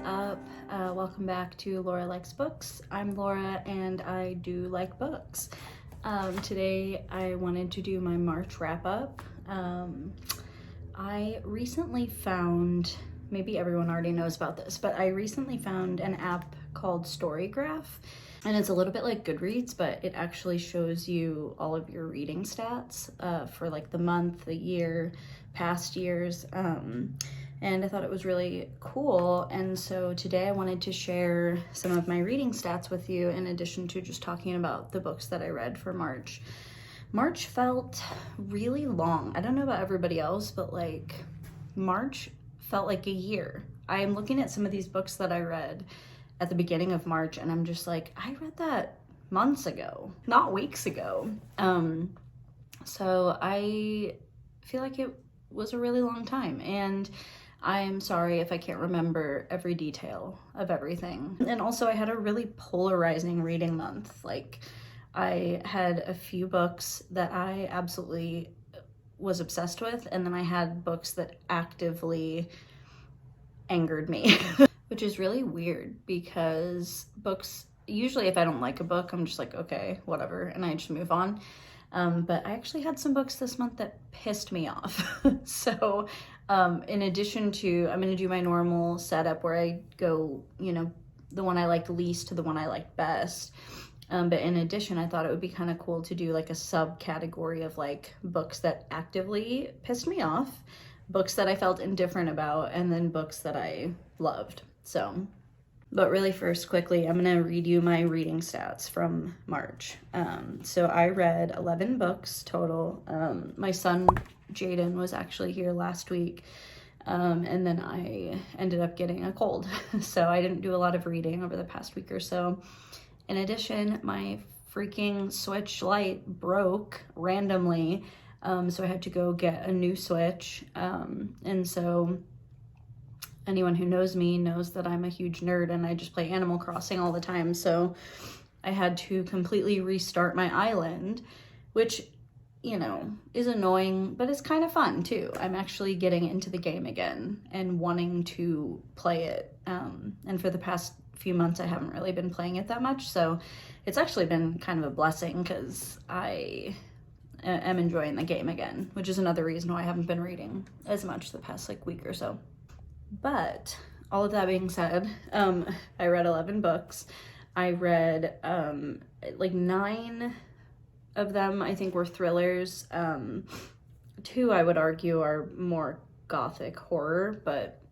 up? Welcome back to Laura Likes Books. I'm Laura and I do like books. Today I wanted to do my March wrap up. I recently found, maybe everyone already knows about this, but I recently found an app called Storygraph, and it's a little bit like Goodreads, but it actually shows you all of your reading stats for like the month, the year, past years. And I thought it was really cool. And so today I wanted to share some of my reading stats with you, in addition to just talking about the books that I read for March. March felt really long. I don't know about everybody else, but like March felt like a year. I am looking at some of these books that I read at the beginning of March, and I'm just like, I read that months ago, not weeks ago. So I feel like it was a really long time, and I'm sorry if I can't remember every detail of everything. And also I had a really polarizing reading month. Like I had a few books that I absolutely was obsessed with, and then I had books that actively angered me, which is really weird because books, usually if I don't like a book, I'm just like, okay, whatever, and I just move on. But I actually had some books this month that pissed me off. So in addition to, I'm going to do my normal setup where I go, the one I liked least to the one I liked best. But in addition, I thought it would be kind of cool to do like a subcategory of like books that actively pissed me off, books that I felt indifferent about, and then books that I loved. But really first, quickly, I'm going to read you my reading stats from March. So I read 11 books total. My son, Jaden, was actually here last week. And then I ended up getting a cold. So I didn't do a lot of reading over the past week or so. In addition, my freaking Switch Lite broke randomly. So I had to go get a new Switch. And so anyone who knows me knows that I'm a huge nerd and I just play Animal Crossing all the time. So I had to completely restart my island, which, is annoying, but it's kind of fun too. I'm actually getting into the game again and wanting to play it. And for the past few months, I haven't really been playing it that much. So it's actually been kind of a blessing because I am enjoying the game again, which is another reason why I haven't been reading as much the past week or so. But all of that being said, I read 11 books. I read 9 of them, I think, were thrillers. 2, I would argue, are more gothic horror, but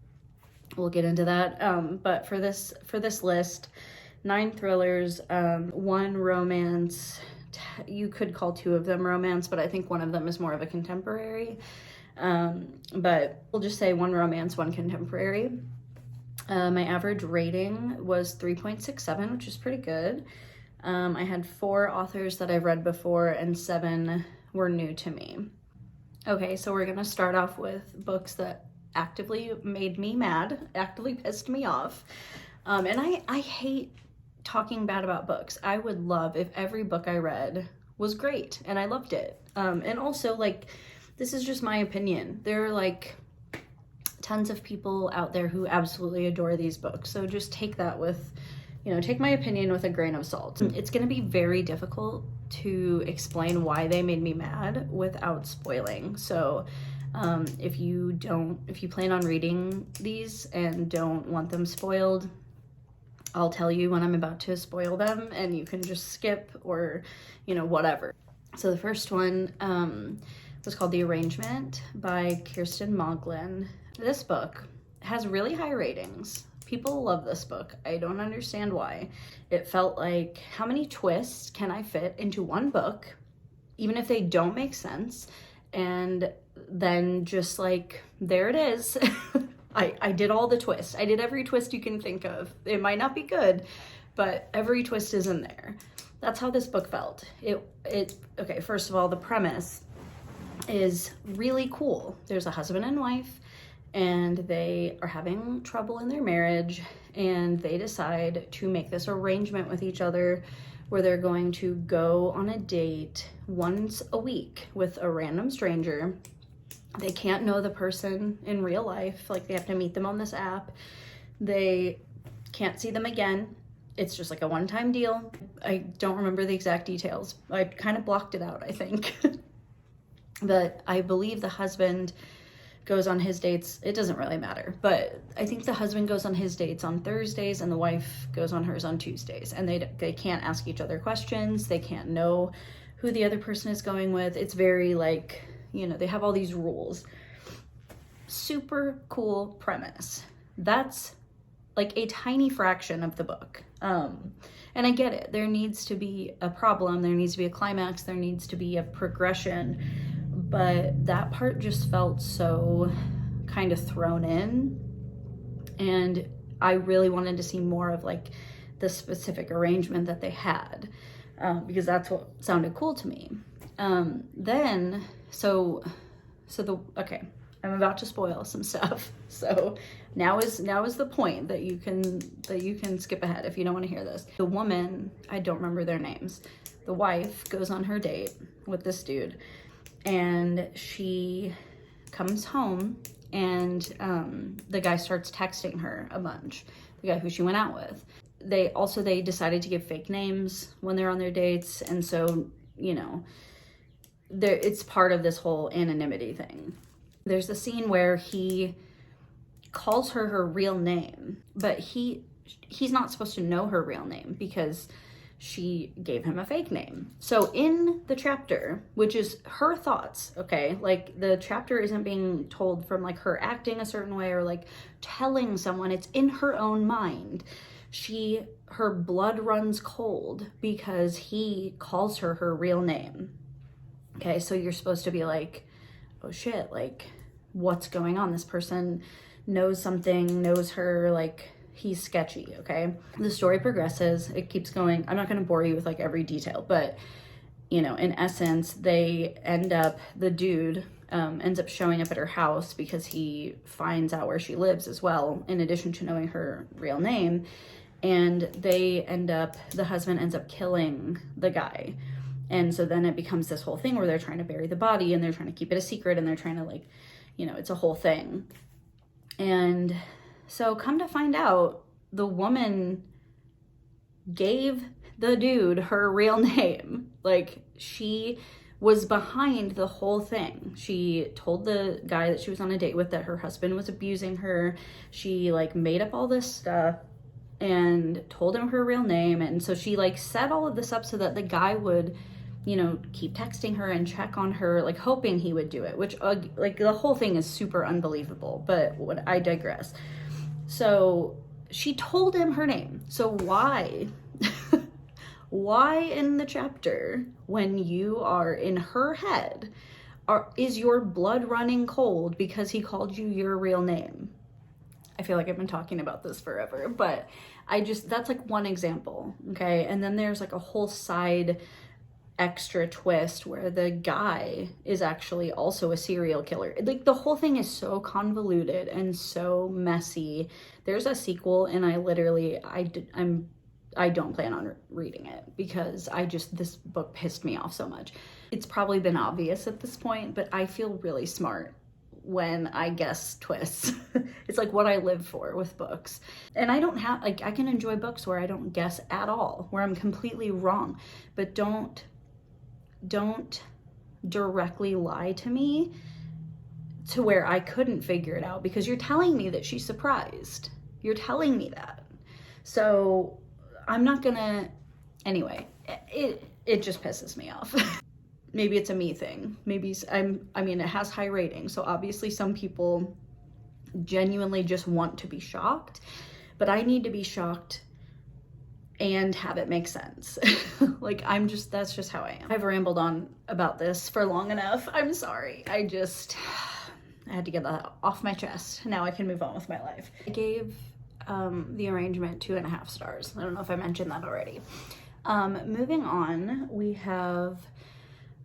we'll get into that. But for this list, 9 thrillers, 1 romance. You could call 2 of them romance, but I think one of them is more of a contemporary. But we'll just say 1 romance, 1 contemporary. My average rating was 3.67, which is pretty good. I had 4 authors that I've read before and 7 were new to me. Okay, so we're gonna start off with books that actively made me mad, actively pissed me off. And I hate talking bad about books. I would love if every book I read was great and I loved it. And also, this is just my opinion. There are tons of people out there who absolutely adore these books. So just take that with, take my opinion with a grain of salt. It's going to be very difficult to explain why they made me mad without spoiling. So if you plan on reading these and don't want them spoiled, I'll tell you when I'm about to spoil them and you can just skip or, whatever. So the first one, was called The Arrangement by Kirsten Moglin. This book has really high ratings. People love this book. I don't understand why. It felt like, how many twists can I fit into one book, even if they don't make sense? And then just there it is. I did all the twists. I did every twist you can think of. It might not be good, but every twist is in there. That's how this book felt. Okay, first of all, the premise is really cool. There's a husband and wife, and they are having trouble in their marriage, and they decide to make this arrangement with each other where they're going to go on a date once a week with a random stranger. They can't know the person in real life, they have to meet them on this app. They can't see them again. It's just like a one-time deal. I don't remember the exact details. I kind of blocked it out, I think. But I believe the husband goes on his dates. It doesn't really matter, but I think the husband goes on his dates on Thursdays and the wife goes on hers on Tuesdays, and they can't ask each other questions. They can't know who the other person is going with. It's very like, you know, they have all these rules. Super cool premise. That's like a tiny fraction of the book. And I get it. There needs to be a problem. There needs to be a climax. There needs to be a progression. But that part just felt so kind of thrown in. And I really wanted to see more of like the specific arrangement that they had, because that's what sounded cool to me. Okay, I'm about to spoil some stuff. So now is the point that you can skip ahead if you don't want to hear this. The woman, I don't remember their names. The wife goes on her date with this dude, and she comes home, and the guy starts texting her a bunch. The guy who she went out with. They decided to give fake names when they're on their dates, and so, you know, it's part of this whole anonymity thing. There's a scene where he calls her real name, but he's not supposed to know her real name because she gave him a fake name. So in the chapter, which is her thoughts, okay, like the chapter isn't being told from like her acting a certain way or like telling someone, it's in her own mind. Her blood runs cold because he calls her real name. Okay, so you're supposed to be like, oh shit, like what's going on? This person knows something, knows her, like he's sketchy, okay? The story progresses, it keeps going. I'm not gonna bore you with like every detail, but you know, in essence, the dude ends up showing up at her house because he finds out where she lives as well, in addition to knowing her real name. And the husband ends up killing the guy. And so then it becomes this whole thing where they're trying to bury the body and they're trying to keep it a secret and they're trying to like, you know, it's a whole thing. And so come to find out, the woman gave the dude her real name. Like, she was behind the whole thing. She told the guy that she was on a date with that her husband was abusing her. She like made up all this stuff and told him her real name. And so she like set all of this up so that the guy would, you know, keep texting her and check on her, like hoping he would do it, which like the whole thing is super unbelievable, but I digress. So she told him her name. So why in the chapter, when you are in her head, is your blood running cold because he called you your real name? I feel like I've been talking about this forever, but that's like one example, okay? And then there's like a whole side extra twist where the guy is actually also a serial killer. Like the whole thing is so convoluted and so messy. There's a sequel, and I don't plan on reading it because this book pissed me off so much. It's probably been obvious at this point, but I feel really smart when I guess twists. It's like what I live for with books. And I can enjoy books where I don't guess at all, where I'm completely wrong, but don't directly lie to me to where I couldn't figure it out, because you're telling me that she's surprised. You're telling me that. So I'm not gonna, anyway, it just pisses me off. Maybe it's a me thing. Maybe it has high ratings, so obviously some people genuinely just want to be shocked, but I need to be shocked and have it make sense. Like that's just how I am. I've rambled on about this for long enough. I'm sorry. I had to get that off my chest. Now I can move on with my life. I gave the arrangement 2.5 stars. I don't know if I mentioned that already. Moving on, we have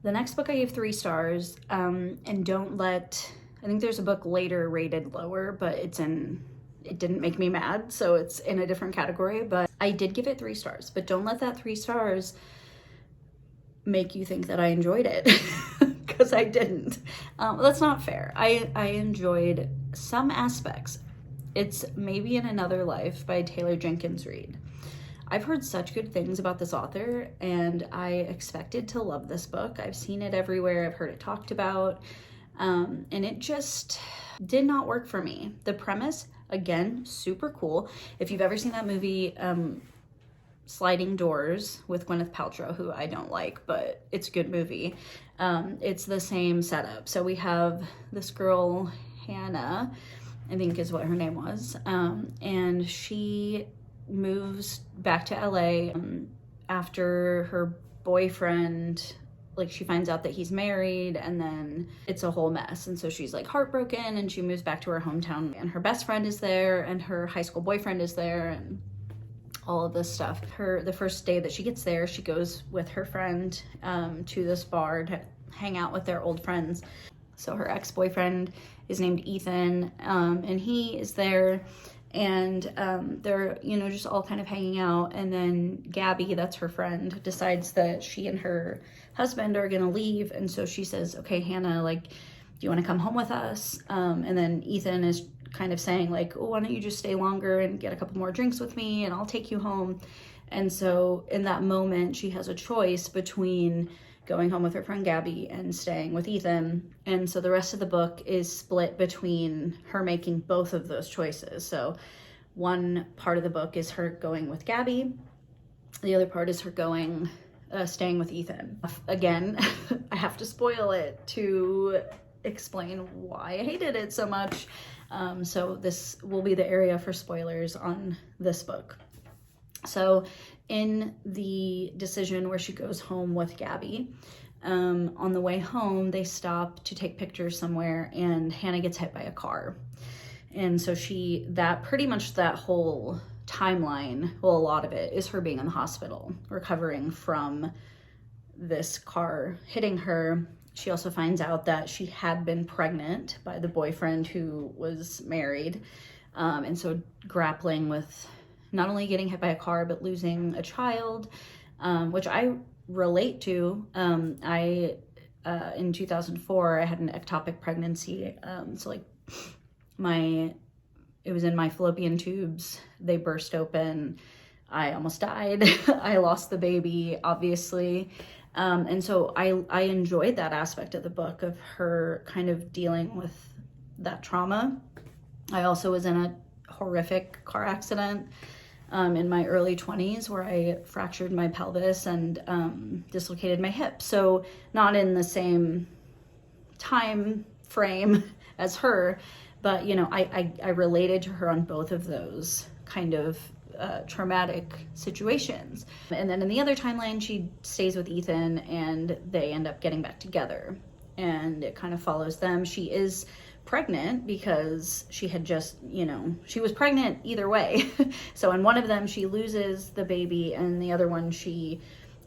the next book I gave 3 stars, and I think there's a book later rated lower, but it didn't make me mad, so it's in a different category, but I did give it 3 stars. But don't let that 3 stars make you think that I enjoyed it, because I didn't. That's not fair. I enjoyed some aspects. It's Maybe in Another Life by Taylor Jenkins Reid. I've heard such good things about this author, and I expected to love this book. I've seen it everywhere. I've heard it talked about, and it just did not work for me. The premise, again, super cool. If you've ever seen that movie, Sliding Doors with Gwyneth Paltrow, who I don't like, but it's a good movie. It's the same setup. So we have this girl, Hannah, I think is what her name was, and she moves back to LA after her boyfriend, like, she finds out that he's married, and then it's a whole mess. And so she's like heartbroken, and she moves back to her hometown, and her best friend is there, and her high school boyfriend is there, and all of this stuff. The first day that she gets there, she goes with her friend to this bar to hang out with their old friends. So her ex-boyfriend is named Ethan, and he is there, and they're, you know, just all kind of hanging out. And then Gabby, that's her friend, decides that she and her husband are gonna leave, and so she says, okay, Hannah, like, do you want to come home with us? And then Ethan is kind of saying, like, oh, why don't you just stay longer and get a couple more drinks with me, and I'll take you home. And so in that moment, she has a choice between going home with her friend Gabby and staying with Ethan. And so the rest of the book is split between her making both of those choices. So one part of the book is her going with Gabby. The other part is her staying with Ethan. Again, I have to spoil it to explain why I hated it so much. So this will be the area for spoilers on this book. So in the decision where she goes home with Gabby, on the way home, they stop to take pictures somewhere, and Hannah gets hit by a car. And so pretty much that whole timeline, well, a lot of it is her being in the hospital, recovering from this car hitting her. She also finds out that she had been pregnant by the boyfriend who was married. And so grappling with not only getting hit by a car, but losing a child, which I relate to. In 2004, I had an ectopic pregnancy. So like it was in my fallopian tubes. They burst open. I almost died. I lost the baby, obviously. And so I enjoyed that aspect of the book, of her kind of dealing with that trauma. I also was in a horrific car accident in my early 20s where I fractured my pelvis and dislocated my hip. So not in the same time frame as her, but, you know, I related to her on both of those kind of traumatic situations. And then in the other timeline, she stays with Ethan, and they end up getting back together, and it kind of follows them. She is pregnant because she had just, you know, she was pregnant either way. So in one of them, she loses the baby, and the other one, she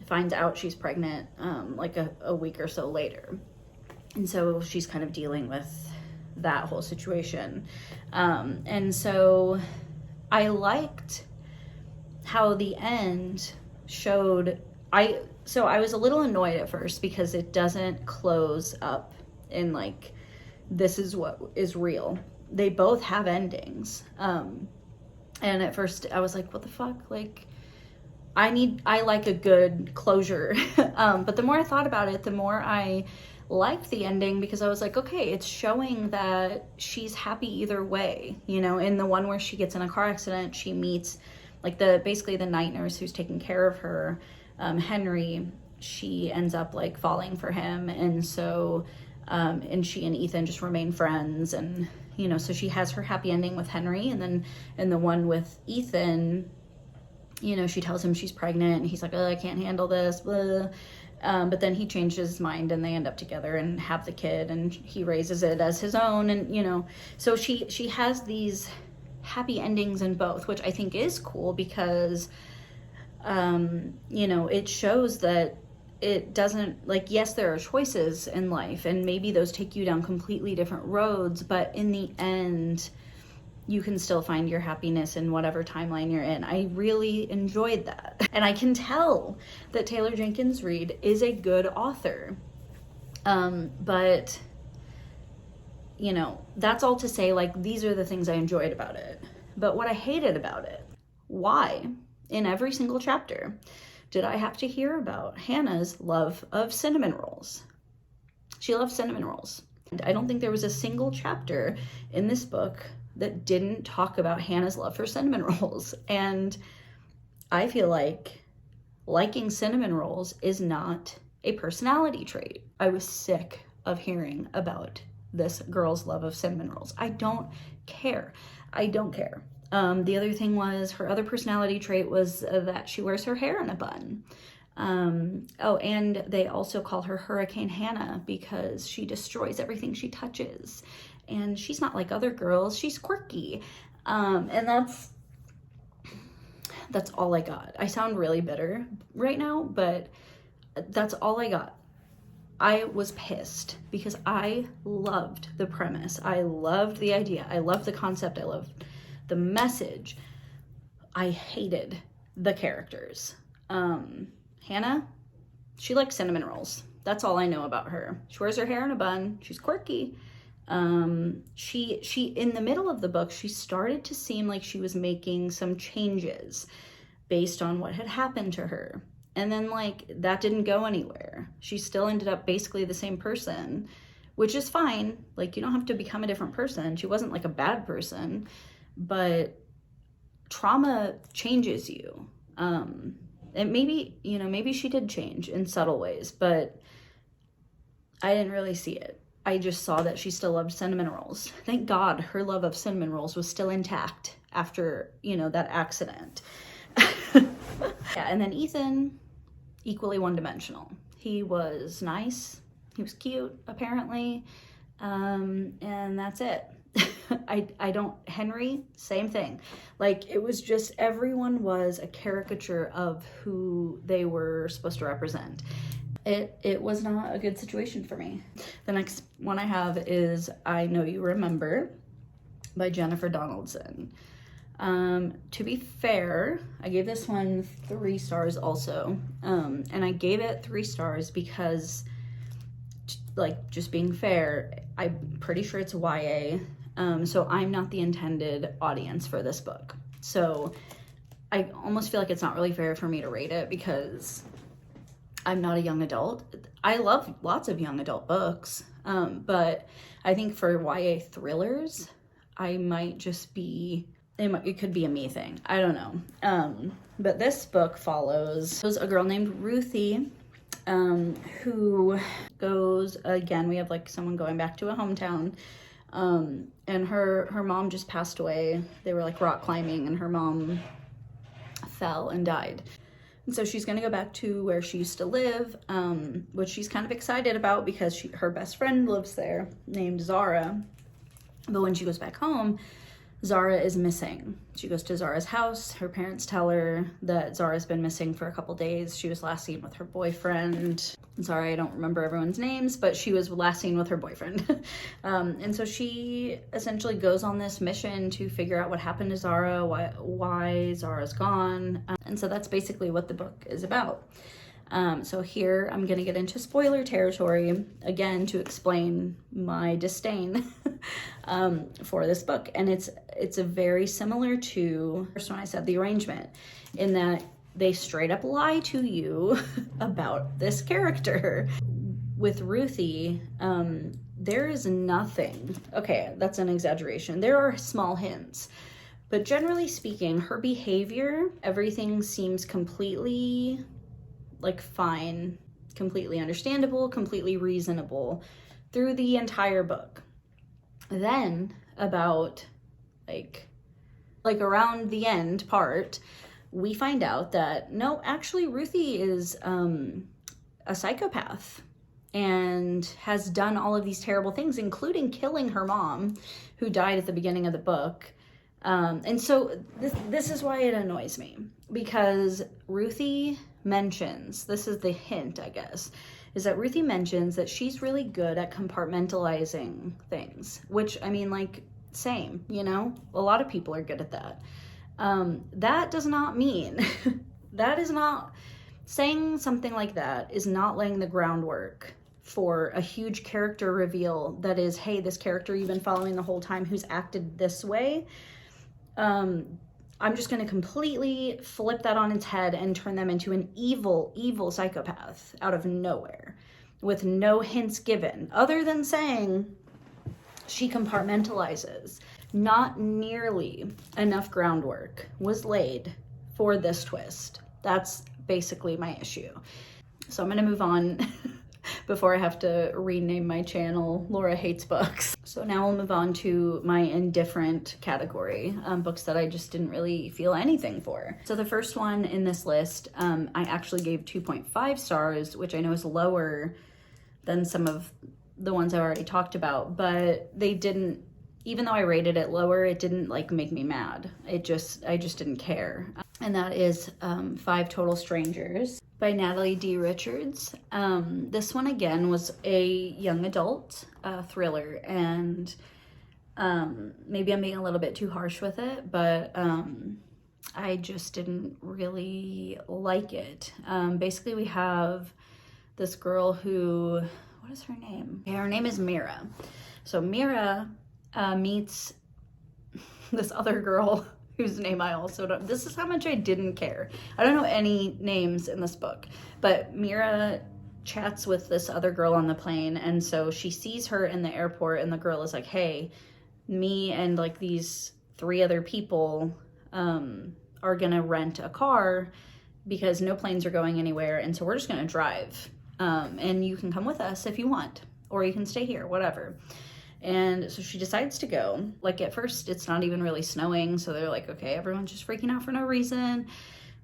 finds out she's pregnant like a week or so later. And so she's kind of dealing with that whole situation. And so I liked how the end showed, I was a little annoyed at first because it doesn't close up in like, this is what is real. They both have endings. And at first I was like, what the fuck? Like, I like a good closure. But the more I thought about it, the more I liked the ending, because I was like, okay, it's showing that she's happy either way. You know, in the one where she gets in a car accident, she meets like basically the night nurse who's taking care of her, Henry. She ends up like falling for him. And so, and she and Ethan just remain friends. And, you know, so she has her happy ending with Henry. And then in the one with Ethan, you know, she tells him she's pregnant, and he's like, oh, I can't handle this, blah. But then he changes his mind, and they end up together and have the kid, and he raises it as his own. And, you know, so she has these happy endings in both, which I think is cool because, you know, it shows that it doesn't, like, yes, there are choices in life, and maybe those take you down completely different roads, but in the end, you can still find your happiness in whatever timeline you're in. I really enjoyed that. And I can tell that Taylor Jenkins Reid is a good author. But you know, that's all to say, like, these are the things I enjoyed about it. But what I hated about it, why, in every single chapter, did I have to hear about Hannah's love of cinnamon rolls? She loves cinnamon rolls. And I don't think there was a single chapter in this book that didn't talk about Hannah's love for cinnamon rolls. And I feel like liking cinnamon rolls is not a personality trait. I was sick of hearing about this girl's love of cinnamon rolls. I don't care. I don't care. The other thing was, her other personality trait was that she wears her hair in a bun. Oh, and they also call her Hurricane Hannah because she destroys everything she touches. And she's not like other girls. She's quirky. And that's all I got. I sound really bitter right now, but that's all I got. I was pissed because I loved the premise. I loved the idea. I loved the concept. I loved the message. I hated the characters. Hannah, she likes cinnamon rolls. That's all I know about her. She wears her hair in a bun. She's quirky. She in the middle of the book, she started to seem like she was making some changes based on what had happened to her. And then, like, that didn't go anywhere. She still ended up basically the same person, which is fine. Like, you don't have to become a different person. She wasn't like a bad person, but trauma changes you. And maybe, you know, maybe she did change in subtle ways, but I didn't really see it. I just saw that she still loved cinnamon rolls. Thank God her love of cinnamon rolls was still intact after, you know, that accident. Yeah, and then Ethan, equally one-dimensional. He was nice. He was cute, apparently. And that's it. Henry, same thing. Like, it was just, everyone was a caricature of who they were supposed to represent. It was not a good situation for me. The next one I have is I Know You Remember by Jennifer Donaldson. To be fair, I gave this one 3 stars also. And I gave it 3 stars because, like, just being fair, I'm pretty sure it's YA. So I'm not the intended audience for this book. So I almost feel like it's not really fair for me to rate it because I'm not a young adult. I love lots of young adult books, but I think for YA thrillers, I might just be, it could be a me thing. I don't know. But this book follows a girl named Ruthie, who goes, again, we have like someone going back to a hometown, and her mom just passed away. They were like rock climbing and her mom fell and died. And so she's gonna go back to where she used to live, which she's kind of excited about because her best friend lives there named Zara. But when she goes back home, Zara is missing. She goes to Zara's house. Her parents tell her that Zara's been missing for a couple days. She was last seen with her boyfriend. Sorry, I don't remember everyone's names, but she was last seen with her boyfriend. And so she essentially goes on this mission to figure out what happened to Zara, why Zara's gone. And so that's basically what the book is about. So here I'm gonna get into spoiler territory again to explain my disdain for this book. And it's a very similar to the first one I said, The Arrangement, in that they straight up lie to you about this character. With Ruthie, there is nothing, okay, that's an exaggeration. There are small hints, but generally speaking, her behavior, everything seems completely like fine, completely understandable, completely reasonable through the entire book. Then about like around the end part, we find out that no, actually Ruthie is a psychopath and has done all of these terrible things, including killing her mom, who died at the beginning of the book. And so this is why it annoys me, because Ruthie mentions, this is the hint, I guess, is that Ruthie mentions that she's really good at compartmentalizing things, which, I mean, like, same, you know? A lot of people are good at that. That does not mean, that is not, saying something like that is not laying the groundwork for a huge character reveal that is, hey, this character you've been following the whole time who's acted this way, I'm just going to completely flip that on its head and turn them into an evil, evil psychopath out of nowhere with no hints given other than saying she compartmentalizes. Not nearly enough groundwork was laid for this twist. That's basically my issue. So I'm going to move on before I have to rename my channel Laura Hates Books. So now we'll move on to my indifferent category, books that I just didn't really feel anything for. So the first one in this list, I actually gave 2.5 stars, which I know is lower than some of the ones I've already talked about, but they didn't, even though I rated it lower, it didn't like make me mad. I just didn't care. And that is 5 Total Strangers by Natalie D. Richards. This one again was a young adult thriller, and maybe I'm being a little bit too harsh with it, but I just didn't really like it. Basically we have this girl who, what is her name? Yeah, her name is Mira. So Mira meets this other girl whose name I also don't. This is how much I didn't care. I don't know any names in this book, but Mira chats with this other girl on the plane, and so she sees her in the airport, and the girl is like, hey, me and like these 3 other people are gonna rent a car because no planes are going anywhere, and so we're just gonna drive, and you can come with us if you want, or you can stay here, whatever. And so she decides to go. Like at first it's not even really snowing, so they're like, okay, everyone's just freaking out for no reason.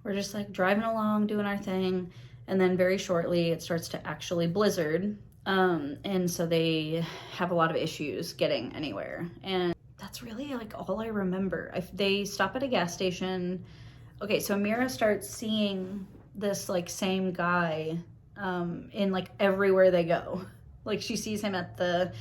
We're just like driving along, doing our thing. And then very shortly it starts to actually blizzard. And so they have a lot of issues getting anywhere. And that's really like all I remember. They stop at a gas station. Okay, so Mira starts seeing this like same guy in like everywhere they go. Like she sees him at the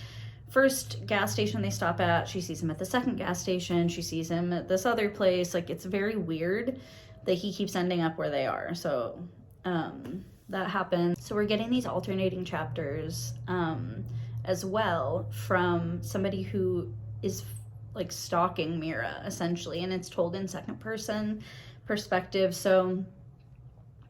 first gas station they stop at, she sees him at the second gas station, she sees him at this other place. Like it's very weird that he keeps ending up where they are. So that happens. So we're getting these alternating chapters as well from somebody who is like stalking Mira essentially, and it's told in second person perspective. So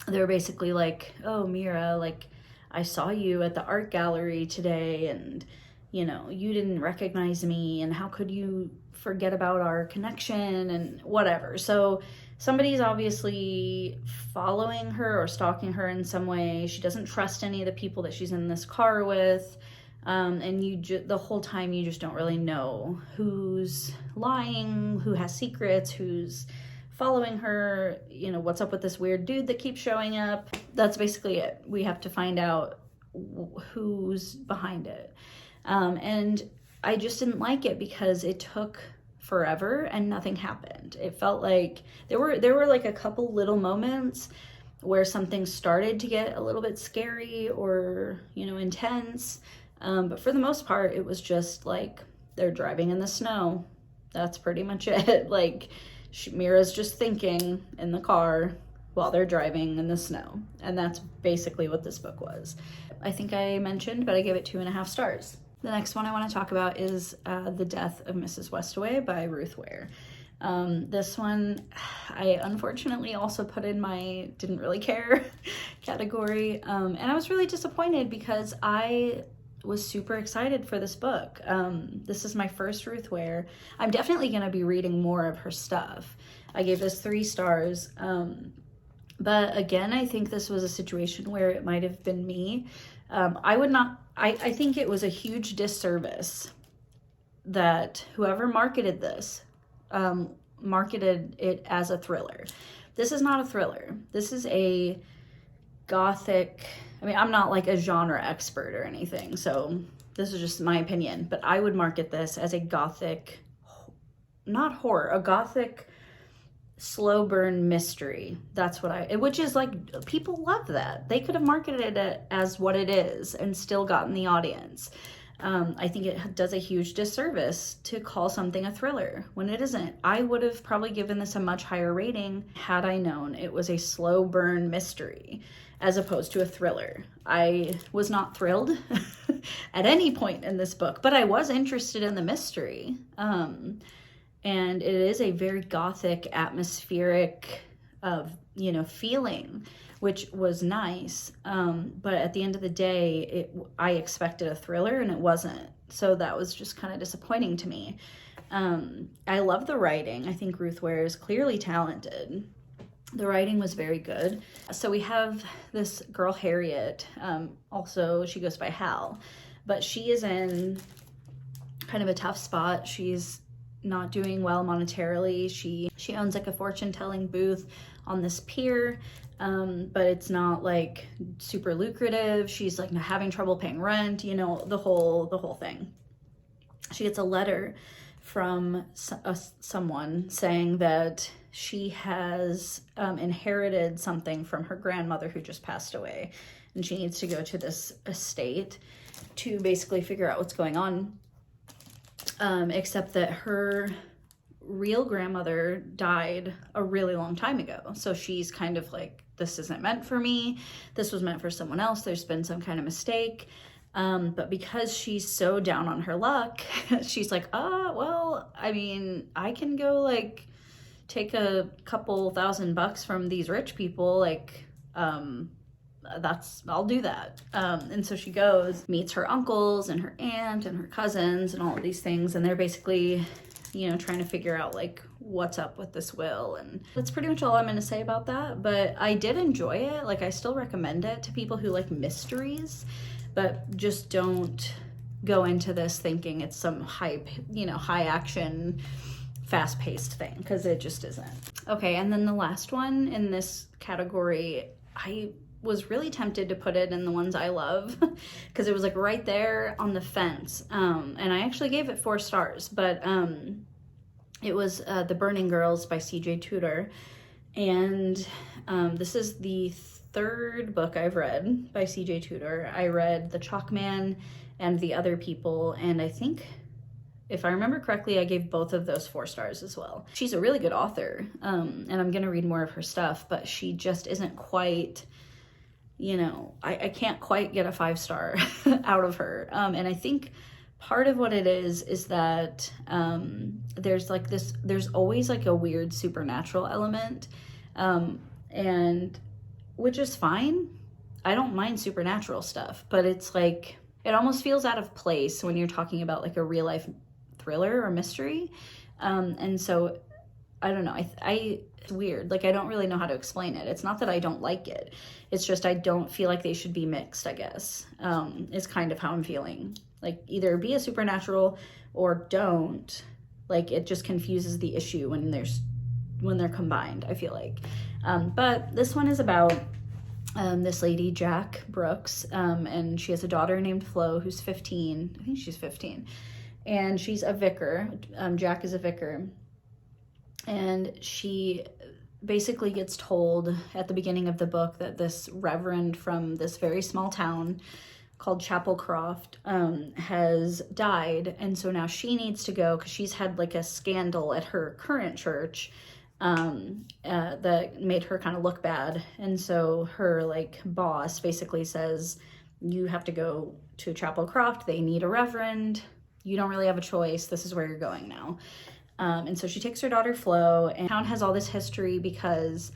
they're basically like, oh Mira, like I saw you at the art gallery today, and you know, you didn't recognize me, and how could you forget about our connection and whatever. So somebody's obviously following her or stalking her in some way. She doesn't trust any of the people that she's in this car with. And the whole time you just don't really know who's lying, who has secrets, who's following her, you know, what's up with this weird dude that keeps showing up. That's basically it. We have to find out who's behind it. And I just didn't like it because it took forever and nothing happened. It felt like there were like a couple little moments where something started to get a little bit scary or, you know, intense. But for the most part, it was just like they're driving in the snow. That's pretty much it. Like Mira's just thinking in the car while they're driving in the snow. And that's basically what this book was. I think I mentioned, but I gave it 2.5 stars. The next one I want to talk about is The Death of Mrs. Westaway by Ruth Ware. This one I unfortunately also put in my didn't really care category. And I was really disappointed because I was super excited for this book. This is my first Ruth Ware. I'm definitely going to be reading more of her stuff. I gave this 3 stars. But again, I think this was a situation where it might have been me. I think it was a huge disservice that whoever marketed this, marketed it as a thriller. This is not a thriller. This is a gothic, I mean, I'm not like a genre expert or anything, so this is just my opinion, but I would market this as a gothic, not horror, a gothic slow burn mystery. That's what which is like, people love that. They could have marketed it as what it is and still gotten the audience. I think it does a huge disservice to call something a thriller when it isn't. I would have probably given this a much higher rating had I known it was a slow burn mystery as opposed to a thriller. I was not thrilled at any point in this book, but I was interested in the mystery. And it is a very gothic, atmospheric feeling, which was nice. But at the end of the day, I expected a thriller and it wasn't. So that was just kind of disappointing to me. I love the writing. I think Ruth Ware is clearly talented. The writing was very good. So we have this girl, Harriet. Also, she goes by Hal. But she is in kind of a tough spot. She's not doing well monetarily. She owns like a fortune-telling booth on this pier, but it's not like super lucrative. She's like having trouble paying rent, the whole thing. She gets a letter from someone saying that she has inherited something from her grandmother who just passed away, and she needs to go to this estate to basically figure out what's going on. Except that her real grandmother died a really long time ago. So she's kind of like, this isn't meant for me. This was meant for someone else. There's been some kind of mistake. But because she's so down on her luck, she's like, well, I mean, I can go like take a couple $1,000 from these rich people. Like, I'll do that. And so she goes, meets her uncles and her aunt and her cousins and all of these things. And they're basically, trying to figure out like what's up with this will. And that's pretty much all I'm going to say about that. But I did enjoy it. Like, I still recommend it to people who like mysteries, but just don't go into this thinking it's some hype, high action, fast paced thing, because it just isn't. Okay. And then the last one in this category, I was really tempted to put it in the ones I love because it was like right there on the fence. And I actually gave it 4 stars, but it was The Burning Girls by C.J. Tudor. And this is the 3rd book I've read by C.J. Tudor. I read The Chalk Man and The Other People, and I think, if I remember correctly, I gave both of those 4 stars as well. She's a really good author, and I'm gonna read more of her stuff, but she just isn't quite, I can't quite get a 5-star out of her. And I think part of what it is that there's always like a weird supernatural element, and which is fine. I don't mind supernatural stuff, but it's like, it almost feels out of place when you're talking about like a real life thriller or mystery. And so I don't know, it's weird. Like, I don't really know how to explain it. It's not that I don't like it. It's just, I don't feel like they should be mixed, I guess, is kind of how I'm feeling. Like, either be a supernatural or don't. Like, it just confuses the issue when they're combined, I feel like. But this one is about this lady, Jack Brooks, and she has a daughter named Flo who's 15. I think she's 15. And she's a vicar. Jack is a vicar. And she basically gets told at the beginning of the book that this reverend from this very small town called Chapelcroft has died. And so now she needs to go because she's had like a scandal at her current church that made her kind of look bad. And so her like boss basically says, you have to go to Chapelcroft. They need a reverend. You don't really have a choice. This is where you're going now. And so she takes her daughter Flo, and town has all this history because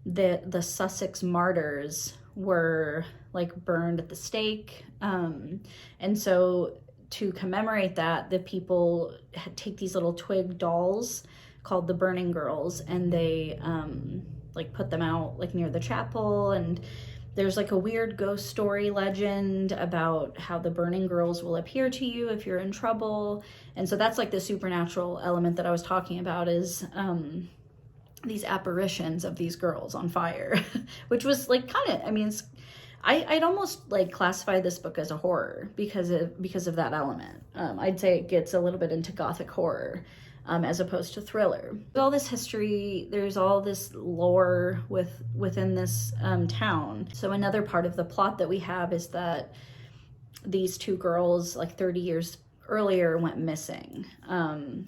the Sussex martyrs were like burned at the stake. And so to commemorate that, the people take these little twig dolls called the Burning Girls, and they like put them out like near the chapel. And there's like a weird ghost story legend about how the Burning Girls will appear to you if you're in trouble. And so that's like the supernatural element that I was talking about, is these apparitions of these girls on fire, which was like kind of, I mean, I'd almost like classify this book as a horror because of that element. I'd say it gets a little bit into gothic horror, as opposed to thriller. All this history, there's all this lore within this town. So another part of the plot that we have is that these two girls, like 30 years earlier, went missing.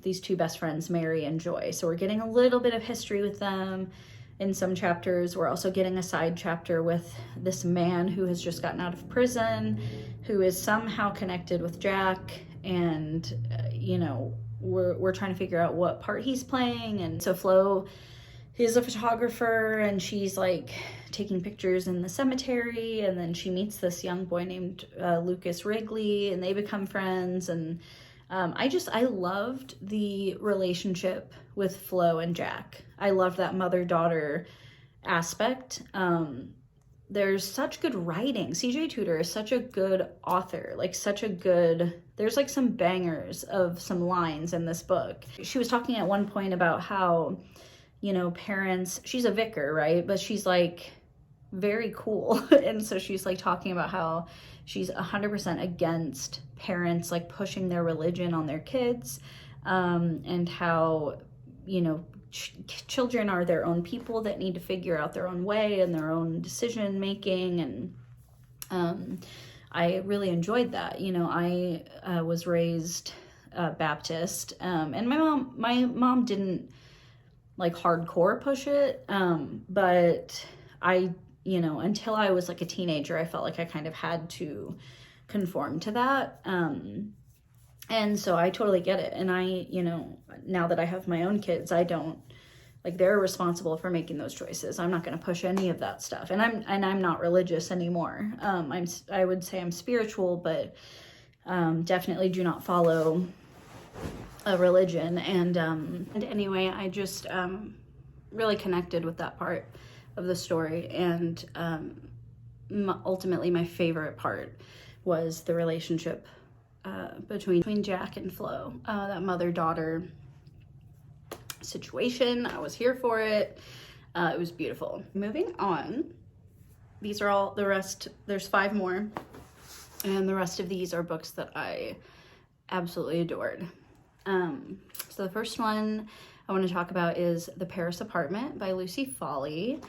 These two best friends, Mary and Joy. So we're getting a little bit of history with them in some chapters. We're also getting a side chapter with this man who has just gotten out of prison, who is somehow connected with Jack, and you know, we're trying to figure out what part he's playing. And so Flo is a photographer, and she's like taking pictures in the cemetery, and then she meets this young boy named Lucas Wrigley, and they become friends. And I loved the relationship with Flo and Jack. I loved that mother-daughter aspect. There's such good writing. CJ Tudor is such a good author, like such a good, there's like some bangers of some lines in this book. She was talking at one point about how, you know, parents, she's a vicar, right? But she's like very cool. And so she's like talking about how she's 100% against parents like pushing their religion on their kids, and how, you know, children are their own people that need to figure out their own way and their own decision making. And I really enjoyed that. You know, I was raised Baptist, and my mom didn't like hardcore push it, but I, you know, until I was like a teenager, I felt like I kind of had to conform to that. And so I totally get it. And I, you know, now that I have my own kids, I don't, like, they're responsible for making those choices. I'm not going to push any of that stuff. And I'm not religious anymore. I would say I'm spiritual, but definitely do not follow a religion. And anyway, I just really connected with that part of the story. And ultimately my favorite part was the relationship between Jack and Flo, that mother-daughter situation. I was here for it. It was beautiful. Moving on, these are all the rest. There's 5 more, and the rest of these are books that I absolutely adored. So the first one I want to talk about is The Paris Apartment by Lucy Foley.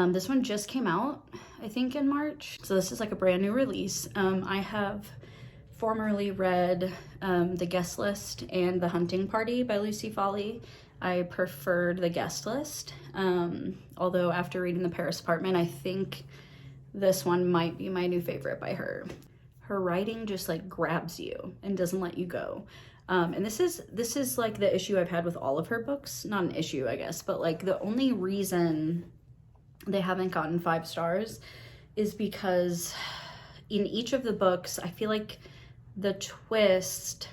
This one just came out, I think, in March. So this is like a brand new release. I have formerly read The Guest List and The Hunting Party by Lucy Foley. I preferred The Guest List, although after reading The Paris Apartment, I think this one might be my new favorite by her. Her writing just like grabs you and doesn't let you go. And this is like the issue I've had with all of her books. Not an issue, I guess, but like the only reason they haven't gotten 5 stars is because in each of the books, I feel like the twist,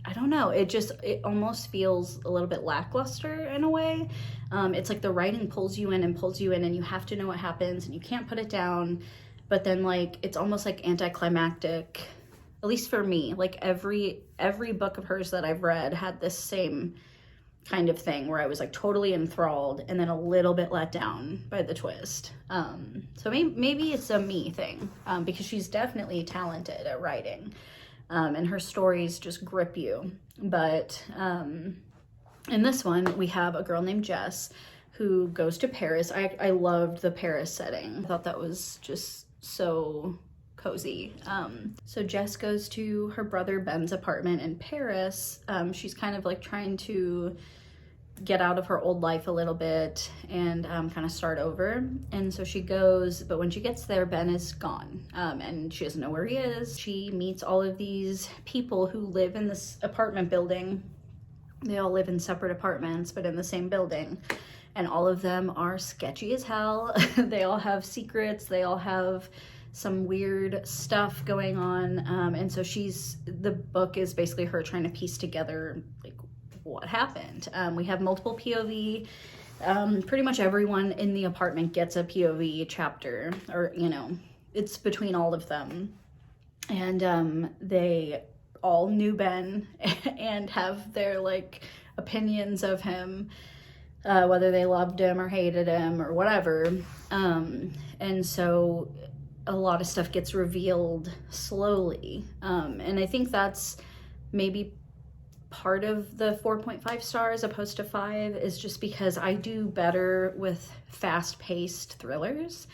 I don't know, it almost feels a little bit lackluster in a way. It's like the writing pulls you in and you have to know what happens and you can't put it down. But then like, it's almost like anticlimactic, at least for me. Like every book of hers that I've read had this same kind of thing where I was like totally enthralled and then a little bit let down by the twist. So maybe it's a me thing, because she's definitely talented at writing, and her stories just grip you. But in this one, we have a girl named Jess who goes to Paris. I loved the Paris setting. I thought that was just so cozy. So Jess goes to her brother Ben's apartment in Paris. She's kind of like trying to get out of her old life a little bit and kind of start over. And so she goes, but when she gets there, Ben is gone, and she doesn't know where he is. She meets all of these people who live in this apartment building. They all live in separate apartments, but in the same building. And all of them are sketchy as hell. They all have secrets. They all have some weird stuff going on. And so the book is basically her trying to piece together like what happened. We have multiple POV. Pretty much everyone in the apartment gets a POV chapter, or, you know, it's between all of them. And they all knew Ben and have their like opinions of him, whether they loved him or hated him or whatever. And so a lot of stuff gets revealed slowly. And I think that's maybe part of the 4.5 stars opposed to 5, is just because I do better with fast-paced thrillers.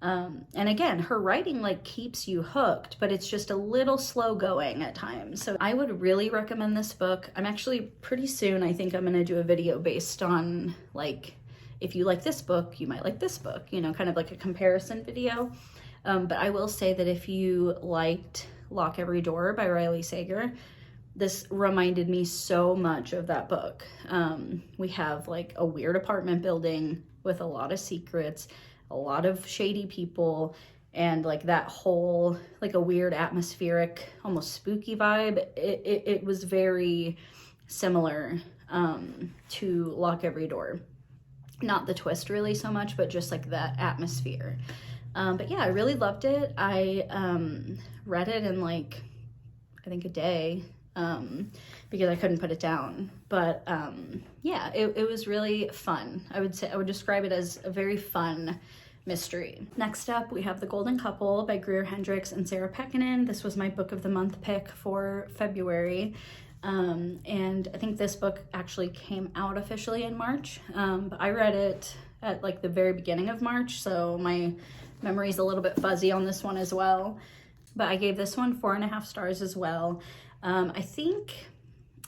And again, her writing like keeps you hooked, but it's just a little slow going at times. So I would really recommend this book. I'm actually pretty soon, I think I'm gonna do a video based on like, if you like this book, you might like this book, you know, kind of like a comparison video. But I will say that if you liked Lock Every Door by Riley Sager, this reminded me so much of that book. We have like a weird apartment building with a lot of secrets, a lot of shady people, and like that whole like a weird atmospheric, almost spooky vibe. It was very similar to Lock Every Door. Not the twist really so much, but just like that atmosphere. But yeah, I really loved it. I read it in like, I think a day, because I couldn't put it down. But yeah, it was really fun. I would describe it as a very fun mystery. Next up, we have The Golden Couple by Greer Hendricks and Sarah Pekkanen. This was my book of the month pick for February. And I think this book actually came out officially in March. But I read it at like the very beginning of March, so my memory's a little bit fuzzy on this one as well. But I gave this one 4.5 stars as well. I think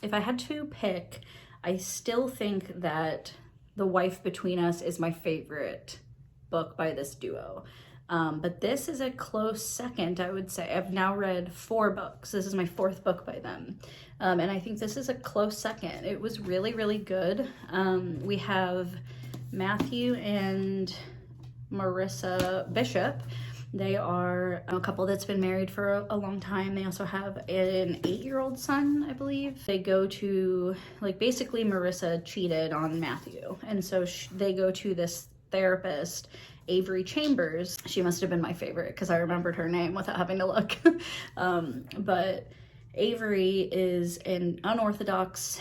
if I had to pick, I still think that The Wife Between Us is my favorite book by this duo. But this is a close second, I would say. I've now read 4 books. This is my 4th book by them. And I think this is a close second. It was really, really good. We have Matthew and Marissa Bishop. They are a couple that's been married for a long time. They also have an 8-year-old son, I believe. They go to, like, basically Marissa cheated on Matthew. And so they go to this therapist, Avery Chambers. She must have been my favorite because I remembered her name without having to look. But Avery is an unorthodox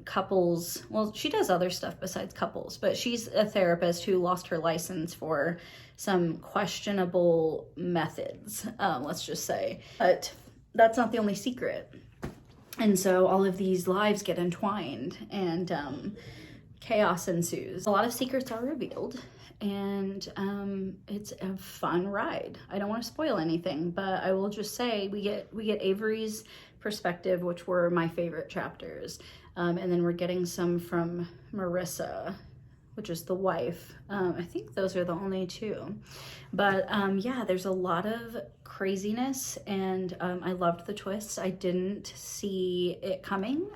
couples, well, she does other stuff besides couples, but she's a therapist who lost her license for some questionable methods, let's just say. But that's not the only secret. And so all of these lives get entwined and chaos ensues. A lot of secrets are revealed, and it's a fun ride. I don't want to spoil anything, but I will just say we get Avery's perspective, which were my favorite chapters, and then we're getting some from Marissa, which is the wife. I think those are the only 2. But yeah, there's a lot of craziness, and I loved the twists. I didn't see it coming.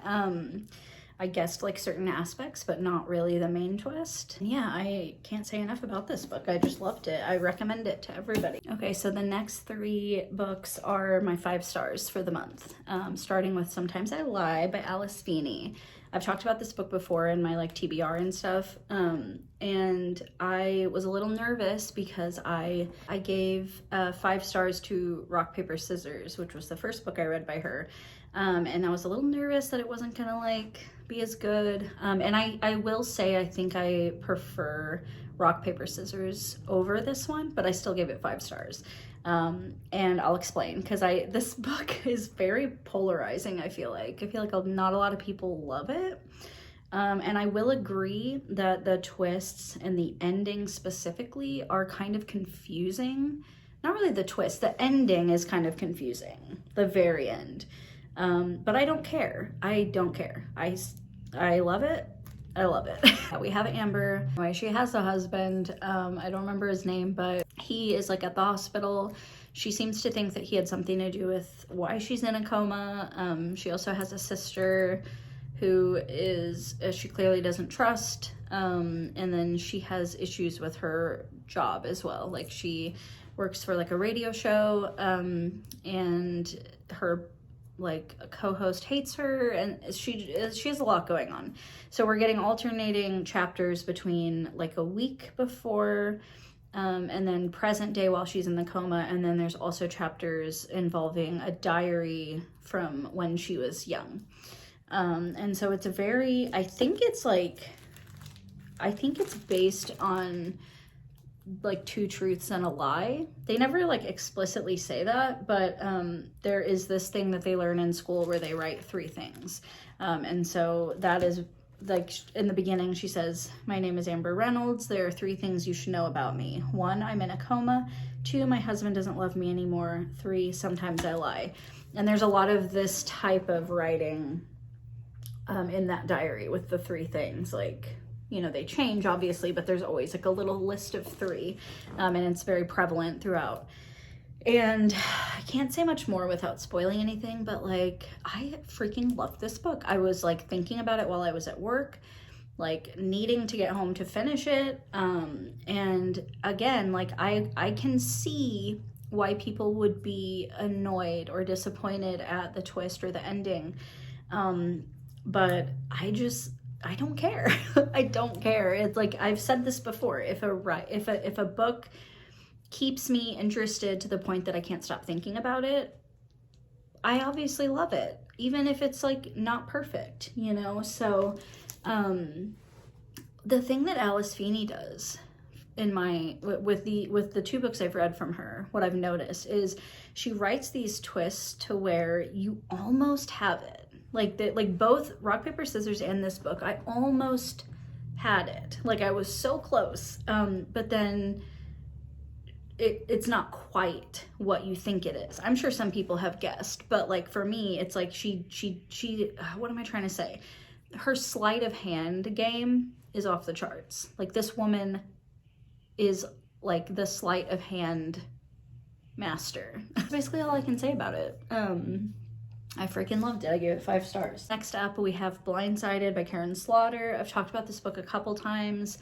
I guessed like certain aspects, but not really the main twist. Yeah, I can't say enough about this book. I just loved it. I recommend it to everybody. Okay, so the next 3 books are my 5 stars for the month. Starting with Sometimes I Lie by Alice Feeney. I've talked about this book before in my like TBR and stuff. And I was a little nervous because I gave 5 stars to Rock, Paper, Scissors, which was the first book I read by her. And I was a little nervous that it wasn't gonna like be as good. And I will say I think I prefer Rock, Paper, Scissors over this one, but I still gave it 5 stars. And I'll explain, because this book is very polarizing. I feel like not a lot of people love it. And I will agree that the twists and the ending specifically are kind of confusing. Not really the twist, the ending is kind of confusing, the very end. But I don't care. I don't care. I love it. I love it. We have Amber. She has a husband. I don't remember his name, but he is like at the hospital. She seems to think that he had something to do with why she's in a coma. She also has a sister who she clearly doesn't trust. And then she has issues with her job as well. Like she works for like a radio show, and her like a co-host hates her, and she has a lot going on. So we're getting alternating chapters between like a week before and then present day while she's in the coma, and then there's also chapters involving a diary from when she was young. And so it's I think it's based on like 2 truths and a lie. They never like explicitly say that, but there is this thing that they learn in school where they write 3 things. And so that is like in the beginning, she says, "My name is Amber Reynolds. There are 3 things you should know about me. 1, I'm in a coma. 2, my husband doesn't love me anymore. 3, sometimes I lie." And there's a lot of this type of writing in that diary with the 3 things. Like, you know, they change obviously, but there's always like a little list of 3, and it's very prevalent throughout. And I can't say much more without spoiling anything, but like, I freaking love this book. I was like thinking about it while I was at work, like needing to get home to finish it. And again, like I can see why people would be annoyed or disappointed at the twist or the ending. But I don't care. I don't care. It's like, I've said this before, if a book keeps me interested to the point that I can't stop thinking about it, I obviously love it, even if it's like not perfect, you know? So the thing that Alice Feeney does with the 2 books I've read from her, what I've noticed is she writes these twists to where you almost have it. Like both Rock, Paper, Scissors and this book, I almost had it. Like, I was so close, but then it's not quite what you think it is. I'm sure some people have guessed, but like for me, it's like she what am I trying to say? Her sleight of hand game is off the charts. Like, this woman is like the sleight of hand master. That's basically all I can say about it. I freaking loved it. I gave it 5 stars. Next up, we have Blindsighted by Karen Slaughter. I've talked about this book a couple times,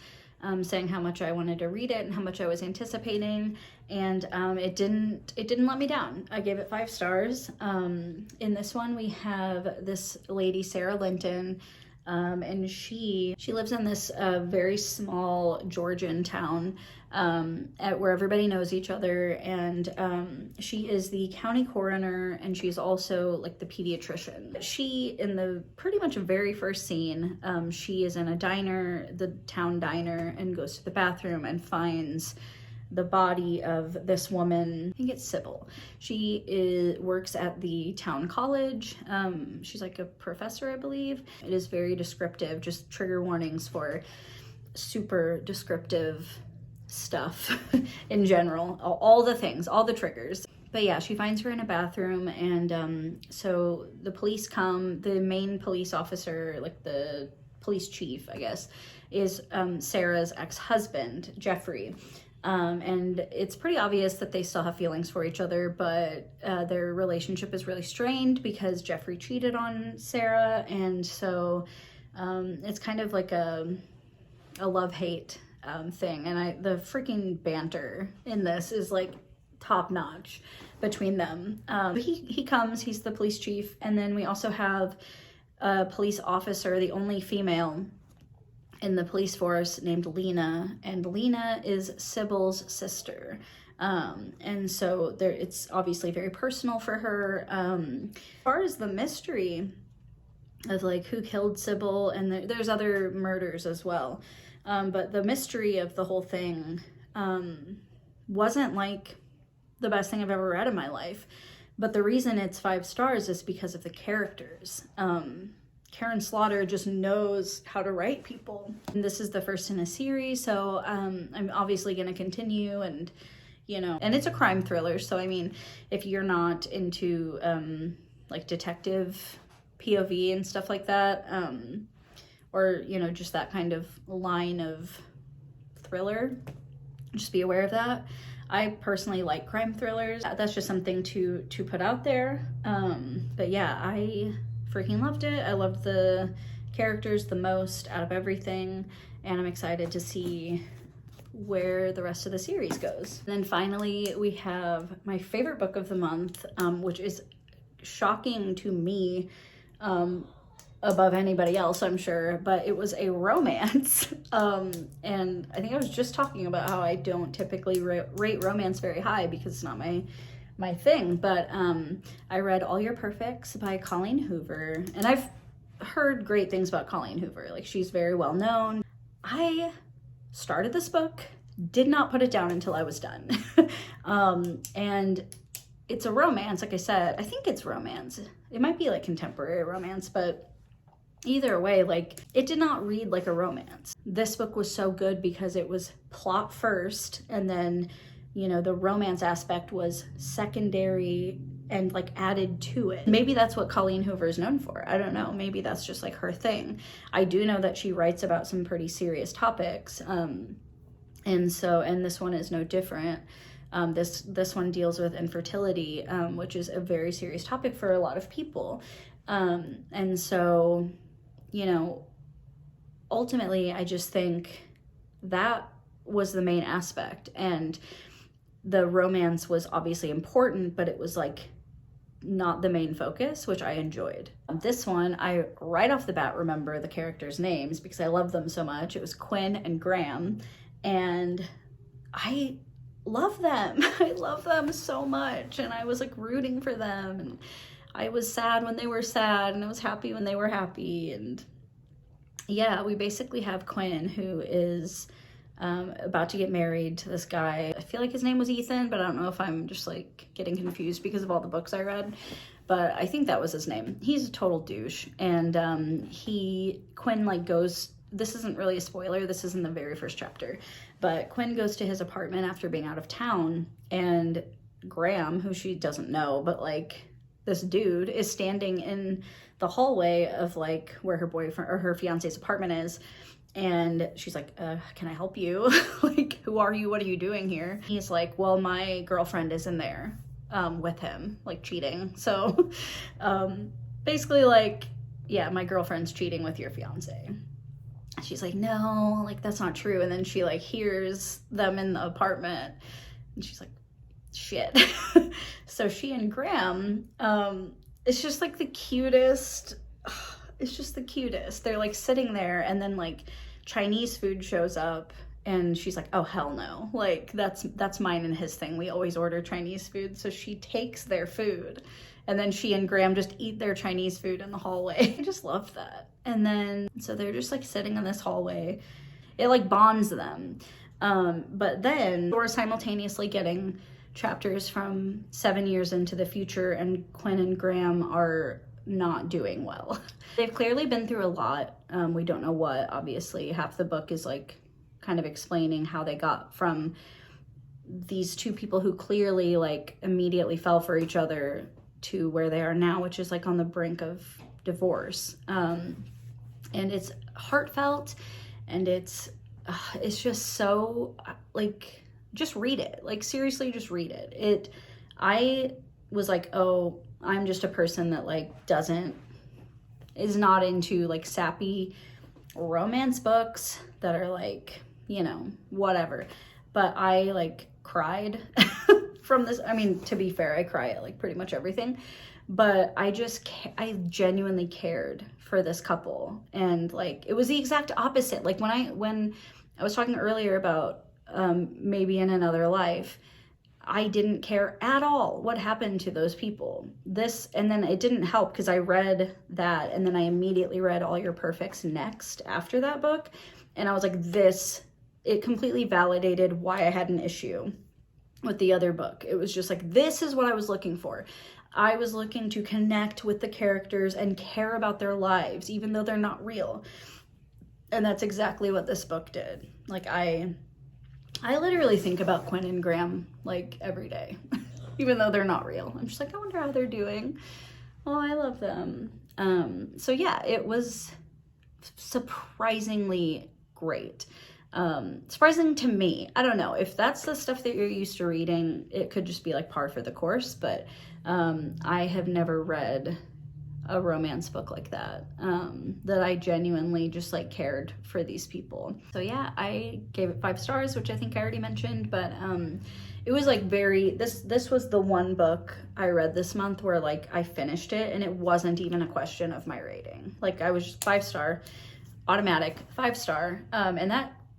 saying how much I wanted to read it and how much I was anticipating, and it didn't let me down. I gave it 5 stars. In this one, we have this lady, Sarah Linton, and she lives in this very small Georgian town where everybody knows each other, and she is the county coroner, and she's also like the pediatrician. She, in the pretty much very first scene, she is in a diner, the town diner, and goes to the bathroom and finds the body of this woman. I think it's Sybil. She works at the town college. She's like a professor, I believe. It is very descriptive, just trigger warnings for super descriptive stuff in general. All the things, all the triggers. But yeah, she finds her in a bathroom, and so the police come. The main police officer, like the police chief, I guess, is Sarah's ex-husband, Jeffrey. And it's pretty obvious that they still have feelings for each other, but their relationship is really strained because Jeffrey cheated on Sarah, and so it's kind of like a love-hate thing. And the freaking banter in this is like top-notch between them. He comes, he's the police chief, and then we also have a police officer, the only female in the police force, named Lena, and Lena is Sybil's sister. And so it's obviously very personal for her. As far as the mystery of like who killed Sybil, and there's other murders as well, but the mystery of the whole thing wasn't like the best thing I've ever read in my life. But the reason it's 5 stars is because of the characters. Karen Slaughter just knows how to write people. And this is the first in a series, so I'm obviously going to continue, and you know, and it's a crime thriller, so I mean, if you're not into like detective POV and stuff like that, or you know, just that kind of line of thriller, just be aware of that. I personally like crime thrillers. That's just something to put out there. But yeah, I freaking loved it. I loved the characters the most out of everything, and I'm excited to see where the rest of the series goes. And then finally, we have my favorite book of the month, which is shocking to me above anybody else, I'm sure, but it was a romance. And I think I was just talking about how I don't typically rate romance very high because it's not my thing, but I read All Your Perfects by Colleen Hoover, and I've heard great things about Colleen Hoover. Like, she's very well known. I started this book, did not put it down until I was done. And it's a romance, like I said. I think it's romance. It might be like contemporary romance, but either way, like, it did not read like a romance. This book was so good because it was plot first, and then, you know, the romance aspect was secondary and like added to it. Maybe that's what Colleen Hoover is known for. I don't know. Maybe that's just like her thing. I do know that she writes about some pretty serious topics. And this one is no different. This one deals with infertility, which is a very serious topic for a lot of people. And so, you know, ultimately, I just think that was the main aspect. And the romance was obviously important, but it was like not the main focus, which I enjoyed. This one, I right off the bat remember the characters' names because I love them so much. It was Quinn and Graham, and I love them. I love them so much, and I was like rooting for them, and I was sad when they were sad, and I was happy when they were happy. And yeah, we basically have Quinn, who is about to get married to this guy. I feel like his name was Ethan, but I don't know if I'm just like getting confused because of all the books I read, but I think that was his name. He's a total douche, and Quinn like goes, this isn't really a spoiler, this is in the very first chapter, but Quinn goes to his apartment after being out of town, and Graham, who she doesn't know, but like this dude is standing in the hallway of like where her boyfriend or her fiance's apartment is. And she's like, can I help you? Like, who are you? What are you doing here? He's like, well, my girlfriend is in there with him, like cheating. So basically like, yeah, my girlfriend's cheating with your fiance. She's like, no, like that's not true. And then she like hears them in the apartment, and she's like, shit. So she and Graham, it's just like the cutest. It's just the cutest. They're like sitting there, and then like Chinese food shows up, and she's like, oh hell no, like that's mine and his thing, we always order Chinese food. So she takes their food, and then she and Graham just eat their Chinese food in the hallway. I just love that. And then so they're just like sitting in this hallway. It like bonds them. But then we're simultaneously getting chapters from 7 years into the future, and Quinn and Graham are not doing well. They've clearly been through a lot. We don't know what, obviously. Half the book is like kind of explaining how they got from these two people who clearly like immediately fell for each other to where they are now, which is like on the brink of divorce. And it's heartfelt, and it's just so like, just read it. Like seriously, just read it. I was like, oh, I'm just a person that like is not into like sappy romance books that are like, you know, whatever. But I like cried from this. I mean, to be fair, I cry at like pretty much everything, but I genuinely cared for this couple. And like, it was the exact opposite. Like when I was talking earlier about maybe in another life, I didn't care at all what happened to those people. And then it didn't help because I read that, and then I immediately read All Your Perfects next after that book. And I was like, it completely validated why I had an issue with the other book. It was just like, this is what I was looking for. I was looking to connect with the characters and care about their lives, even though they're not real. And that's exactly what this book did. Like, I literally think about Quinn and Graham like every day, even though they're not real. I'm just like, I wonder how they're doing. Oh, I love them. So yeah, it was surprisingly great. Surprising to me. I don't know if that's the stuff that you're used to reading. It could just be like par for the course, but I have never read a romance book like that, that I genuinely just like cared for these people. So yeah, I gave it 5 stars, which I think I already mentioned, but it was like this was the one book I read this month where like I finished it and it wasn't even a question of my rating. Like I was just 5-star, automatic 5-star, and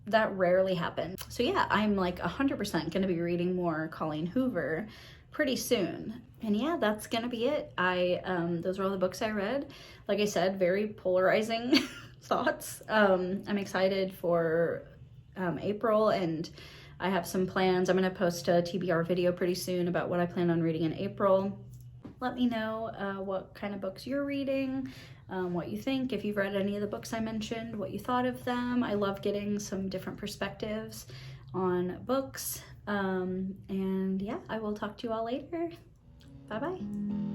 that rarely happens. So yeah, I'm like 100% gonna be reading more Colleen Hoover pretty soon. And yeah, that's gonna be it. Those were all the books I read. Like I said, very polarizing thoughts. I'm excited for April, and I have some plans. I'm gonna post a TBR video pretty soon about what I plan on reading in April. Let me know what kind of books you're reading, what you think, if you've read any of the books I mentioned, what you thought of them. I love getting some different perspectives on books. And yeah, I will talk to you all later. Bye-bye.